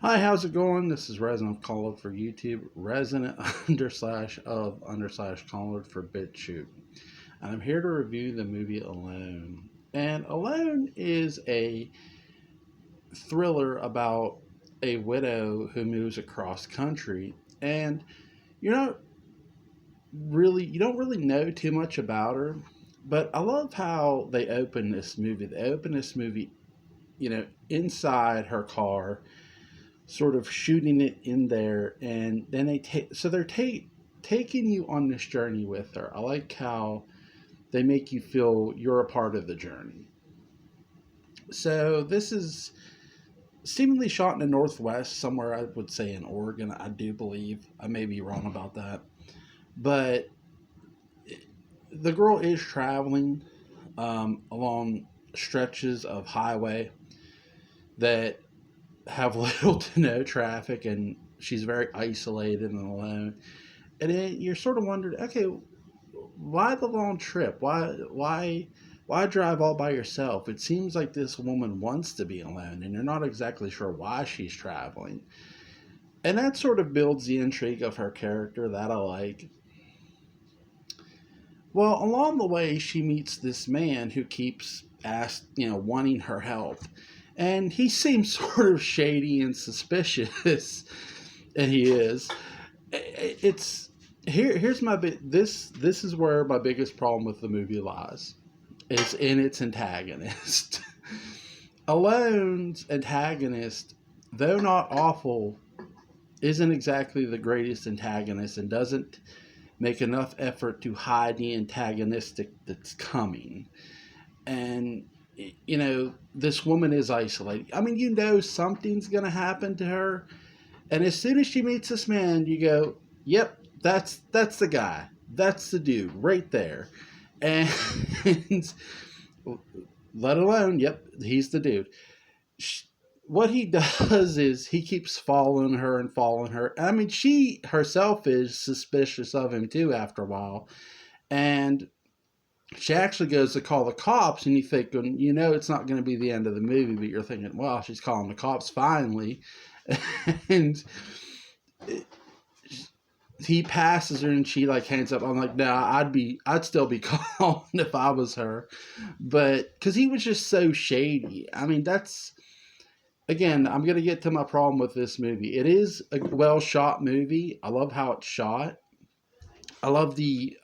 Hi, how's it going? This is Resident of Collard for YouTube, Resident _of Collard for BitChute. And I'm here to review the movie Alone. And Alone is a thriller about a widow who moves across country. And you're not you don't really know too much about her. But I love how they open this movie. They open this movie, inside her car, sort of shooting it in there, and then they're taking you on this journey with her. I like how they make you feel you're a part of the journey. So this is seemingly shot in the Northwest, somewhere I would say in Oregon. I do believe. I may be wrong about that, but the girl is traveling along stretches of highway that have little to no traffic, and she's very isolated and alone. And then you're sort of wondering, okay, why the long trip? Why drive all by yourself? It seems like this woman wants to be alone, and you're not exactly sure why she's traveling. And that sort of builds the intrigue of her character that I like. Well, along the way, she meets this man who keeps wanting her help, and he seems sort of shady and suspicious, and he is. It's here's my bit. This is where my biggest problem with the movie lies. Is in its antagonist. Alone's antagonist, though not awful, isn't exactly the greatest antagonist and doesn't make enough effort to hide the antagonistic that's coming. And this woman is isolated. I mean, something's going to happen to her, and as soon as she meets this man, you go, "Yep, that's the guy. That's the dude right there." And let alone, yep, he's the dude. What he does is he keeps following her and following her. I mean, she herself is suspicious of him too after a while. And she actually goes to call the cops, and you think, it's not going to be the end of the movie, but you're thinking, well, she's calling the cops finally. And he passes her, and she like hangs up. I'm like, nah, I'd still be calling if I was her. But because he was just so shady. I mean, again, I'm going to get to my problem with this movie. It is a well shot movie. I love how it's shot. I love the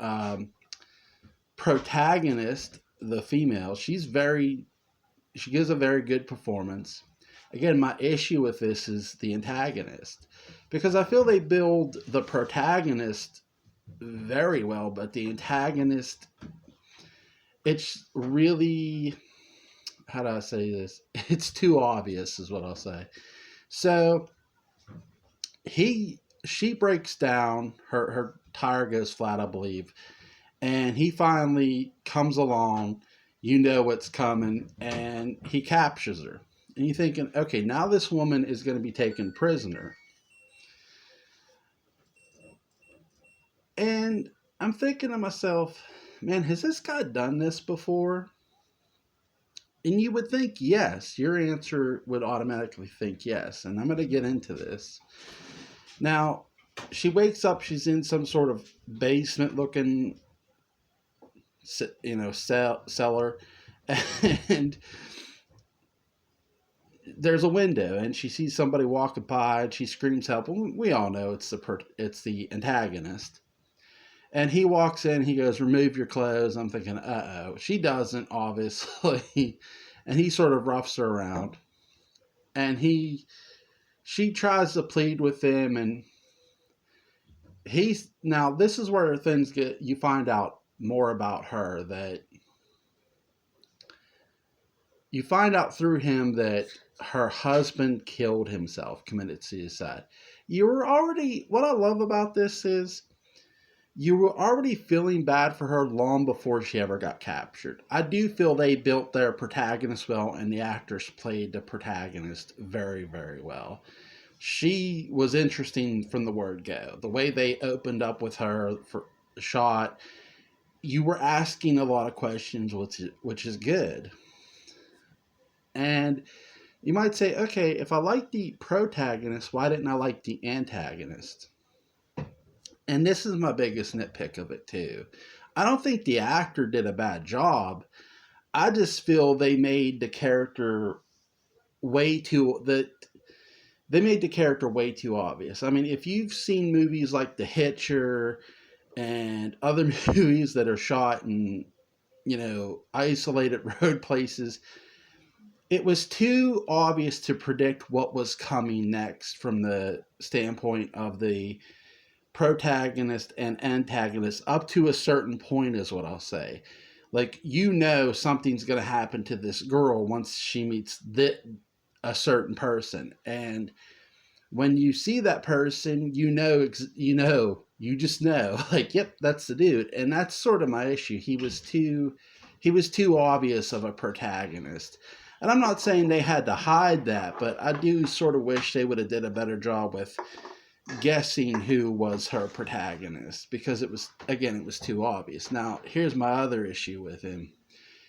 protagonist, the female. She gives a very good performance. Again, my issue with this is the antagonist, because I feel they build the protagonist very well, but the antagonist, it's really, how do I say this? It's too obvious, is what I'll say. So she breaks down, her tire goes flat, I believe, and he finally comes along. What's coming, and he captures her. And you're thinking, okay, now this woman is going to be taken prisoner. And I'm thinking to myself, man, has this guy done this before? And you would think yes. Your answer would automatically think yes. And I'm going to get into this. Now, she wakes up, she's in some sort of basement looking, cellar. And there's a window, and she sees somebody walking by, and she screams help. We all know it's the antagonist. And he walks in, he goes, "Remove your clothes." I'm thinking, uh-oh. She doesn't, obviously. And he sort of roughs her around. And she tries to plead with him, and now this is where you find out more about her, that you find out through him that her husband killed himself, committed suicide. What I love about this is, you were already feeling bad for her long before she ever got captured. I do feel they built their protagonist well, and the actress played the protagonist very, very well. She was interesting from the word go. The way they opened up with her for the shot, you were asking a lot of questions, which is good. And You might say, okay, if I like the protagonist, why didn't I like the antagonist? And this is my biggest nitpick of it too. I don't think the actor did a bad job. I just feel they made the character way too that they made the character way too obvious. I mean, if you've seen movies like The Hitcher and other movies that are shot in, isolated road places, it was too obvious to predict what was coming next from the standpoint of the protagonist and antagonist up to a certain point, is what I'll say. Like, something's going to happen to this girl once she meets a certain person. And when you see that person, you just know, like, yep, that's the dude. And that's sort of my issue. He was too obvious of a protagonist. And I'm not saying they had to hide that, but I do sort of wish they would have did a better job with guessing who was her protagonist, because it was too obvious. Now, here's my other issue with him.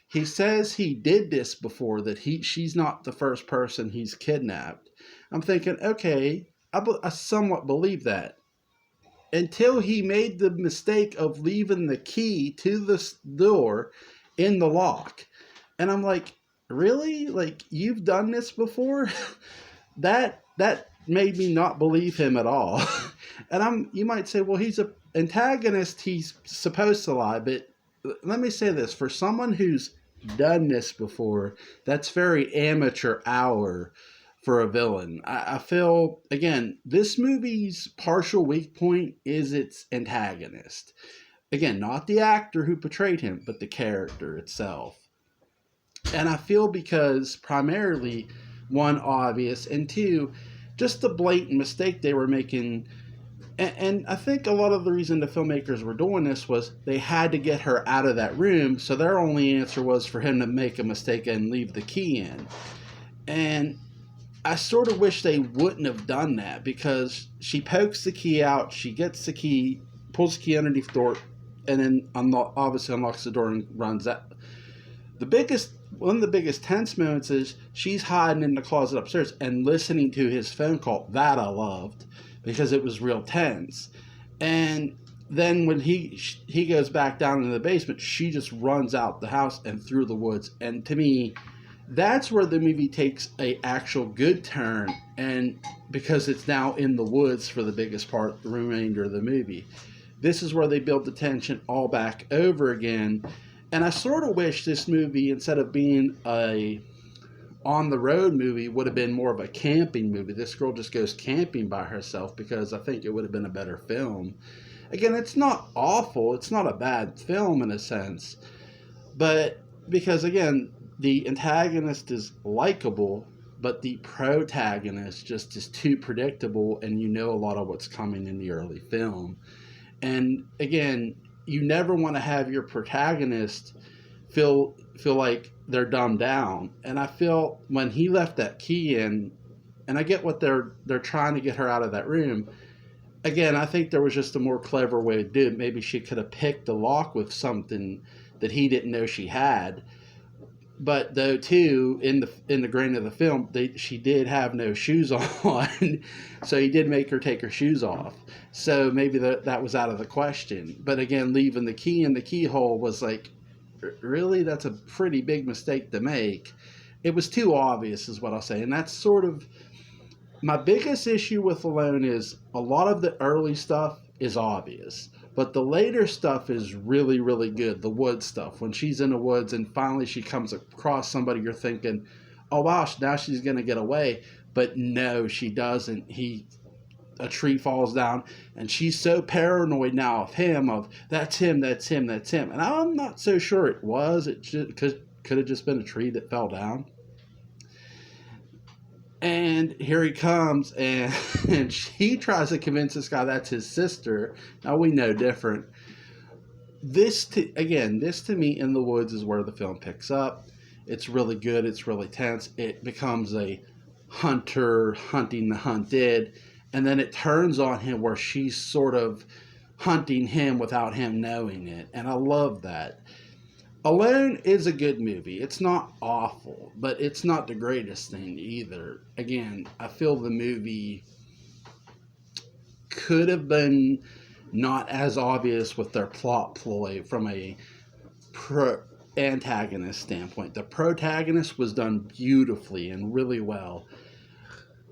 He says he did this before, that she's not the first person he's kidnapped. I'm thinking, okay, I somewhat believe that. Until he made the mistake of leaving the key to the door in the lock. And I'm like, really? Like, you've done this before? that made me not believe him at all. And you might say, well, he's an antagonist, he's supposed to lie, but let me say this, for someone who's done this before, that's very amateur hour for a villain. I feel, again, this movie's partial weak point is its antagonist. Again, not the actor who portrayed him, but the character itself. And I feel because primarily, one, obvious, and two, just the blatant mistake they were making. And I think a lot of the reason the filmmakers were doing this was they had to get her out of that room, so their only answer was for him to make a mistake and leave the key in. And I sort of wish they wouldn't have done that, because she pokes the key out, she gets the key, pulls the key underneath the door, and then obviously unlocks the door and runs out. One of the biggest tense moments is she's hiding in the closet upstairs and listening to his phone call. That I loved, because it was real tense. And then when he goes back down into the basement, she just runs out the house and through the woods. And to me, that's where the movie takes a actual good turn, and because it's now in the woods for the biggest part, the remainder of the movie. This is where they build the tension all back over again. And I sort of wish this movie, instead of being a on-the-road movie, would have been more of a camping movie. This girl just goes camping by herself, because I think it would have been a better film. Again, it's not awful. It's not a bad film in a sense. But because, again, the antagonist is likable, but the protagonist just is too predictable, and you know a lot of what's coming in the early film. And again, you never want to have your protagonist feel like they're dumbed down. And I feel when he left that key in, and I get what they're trying to get her out of that room. Again, I think there was just a more clever way to do it. Maybe she could have picked the lock with something that he didn't know she had. But though, too, in the grain of the film, she did have no shoes on, so he did make her take her shoes off. So maybe that was out of the question. But again, leaving the key in the keyhole was like, really, that's a pretty big mistake to make. It was too obvious, is what I'll say. And that's sort of my biggest issue with Alone, is a lot of the early stuff is obvious. But the later stuff is really, really good. The wood stuff. When she's in the woods and finally she comes across somebody, you're thinking, oh, wow, now she's going to get away. But no, she doesn't. A tree falls down, and she's so paranoid now of him, that's him. And I'm not so sure it was. It could have just been a tree that fell down. And here he comes, and she tries to convince this guy that's his sister. Now, we know different. This to me, in the woods, is where the film picks up. It's really good. It's really tense. It becomes a hunter hunting the hunted. And then it turns on him where she's sort of hunting him without him knowing it. And I love that. Alone is a good movie. It's not awful, but it's not the greatest thing either. Again, I feel the movie could have been not as obvious with their plot ploy from a antagonist standpoint. The protagonist was done beautifully and really well.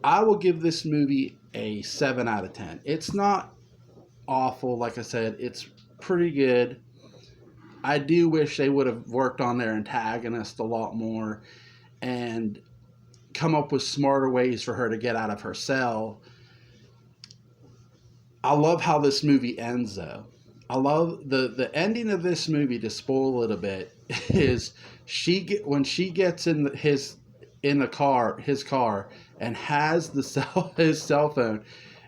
I will give this movie a 7 out of 10. It's not awful, like I said, it's pretty good. I do wish they would have worked on their antagonist a lot more and come up with smarter ways for her to get out of her cell. I love how this movie ends, though. I love the ending of this movie. To spoil it a bit, is when she gets in his car and has his cell phone,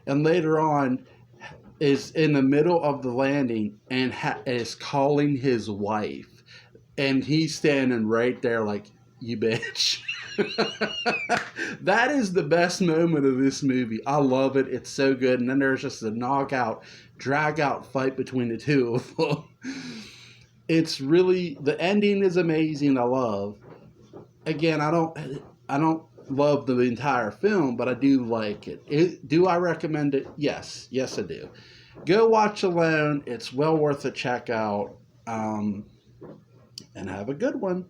and later on is in the middle of the landing and is calling his wife, and he's standing right there like, you bitch. That is the best moment of this movie. I love it. It's so good. And then there's just a knockout, drag out fight between the two of them. It's really, the ending is amazing. I love. Again, I don't love the entire film, but I do like it. Do I recommend it? Yes. Yes, I do. Go watch Alone. It's well worth a check out. And have a good one.